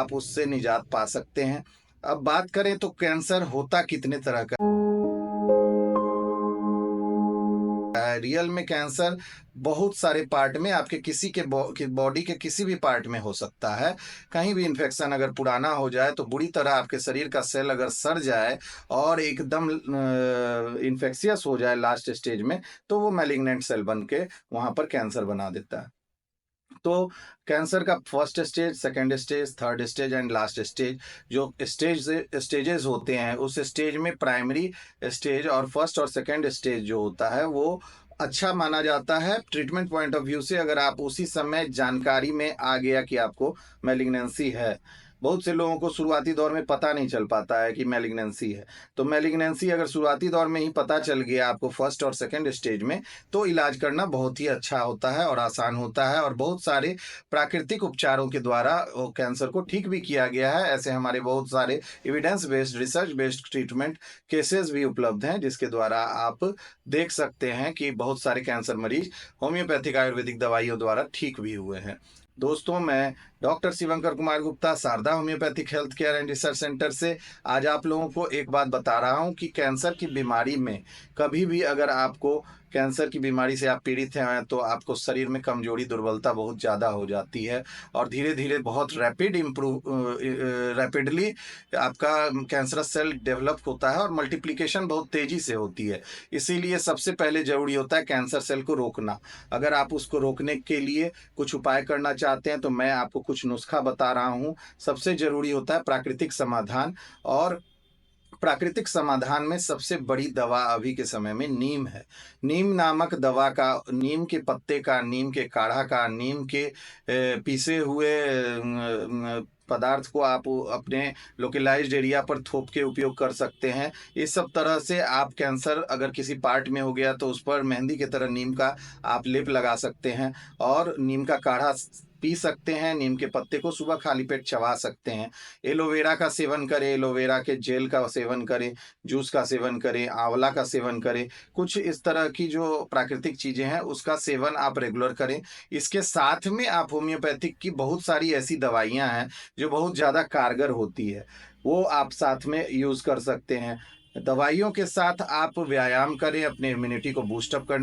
आप उससे निजात पा सकते हैं। अब बात करें तो कैंसर होता कितने तरह का है। रियल में कैंसर बहुत सारे पार्ट में आपके किसी के बॉडी के किसी भी पार्ट में हो सकता है। कहीं भी इन्फेक्शन अगर पुराना हो जाए तो बुरी तरह आपके शरीर का सेल अगर सड़ जाए और एकदम इन्फेक्शियस हो जाए लास्ट स्टेज में, तो वो मैलिग्नेंट सेल बन के वहाँ पर कैंसर बना देता है। तो कैंसर का first stage, second stage, third stage and last stage, जो स्टेजेस होते हैं, उस स्टेज में प्राइमरी स्टेज और फर्स्ट और सेकंड स्टेज जो होता है वो अच्छा माना जाता है ट्रीटमेंट पॉइंट ऑफ व्यू से, अगर आप उसी समय जानकारी में आ गया कि आपको मैलिग्नेंसी है। बहुत से लोगों को शुरुआती दौर में पता नहीं चल पाता है कि मैलिग्नेंसी है। तो मैलिग्नेंसी अगर शुरुआती दौर में ही पता चल गया आपको फर्स्ट और सेकंड स्टेज में, तो इलाज करना बहुत ही अच्छा होता है और आसान होता है, और बहुत सारे प्राकृतिक उपचारों के द्वारा कैंसर को ठीक भी किया गया है। ऐसे हमारे बहुत सारे evidence based, research based treatment cases भी उपलब्ध हैं, जिसके द्वारा आप देख सकते हैं कि बहुत सारे कैंसर मरीज होम्योपैथिक आयुर्वेदिक दवाइयों द्वारा ठीक भी हुए हैं। दोस्तों, मैं doctor Shivankar Kumar Gupta, Sharda homeopathic health care and research centre से आज आप लोगों को एक बात बता रहा हूं कि कैंसर की बीमारी में कभी भी अगर आपको कैंसर की बीमारी से आप पीड़ित हैं तो आपको शरीर में कमजोरी, दुर्बलता बहुत ज़्यादा हो जाती है, और धीरे धीरे बहुत रैपिडली आपका कैंसरस सेल डेवलप होता है और मल्टीप्लिकेशन बहुत तेज़ी से होती है। इसीलिए सबसे पहले ज़रूरी होता है कैंसर सेल को रोकना। अगर आप उसको रोकने के लिए कुछ उपाय करना चाहते हैं तो मैं आपको कुछ नुस्खा बता रहा हूँ। सबसे ज़रूरी होता है प्राकृतिक समाधान, और प्राकृतिक समाधान में सबसे बड़ी दवा अभी के समय में नीम है। नीम नामक दवा का, नीम के पत्ते का, नीम के काढ़ा का, नीम के पीसे हुए पदार्थ को आप अपने लोकलाइज्ड एरिया पर थोप के उपयोग कर सकते हैं। इस सब तरह से आप कैंसर अगर किसी पार्ट में हो गया तो उस पर मेहंदी की तरह नीम का आप लेप लगा सकते हैं, और नीम का काढ़ा पी सकते हैं। नीम के पत्ते को सुबह खाली पेट चबा सकते हैं। एलोवेरा का सेवन करें, एलोवेरा के जेल का सेवन करें, जूस का सेवन करें, आंवला का सेवन करें। कुछ इस तरह की जो प्राकृतिक चीज़ें हैं उसका सेवन आप रेगुलर करें। इसके साथ में आप होम्योपैथिक की बहुत सारी ऐसी दवाइयाँ हैं जो बहुत ज़्यादा कारगर होती है, वो आप साथ में यूज़ कर सकते हैं। दवाइयों के साथ आप व्यायाम करें अपने इम्यूनिटी को बूस्ट अप करने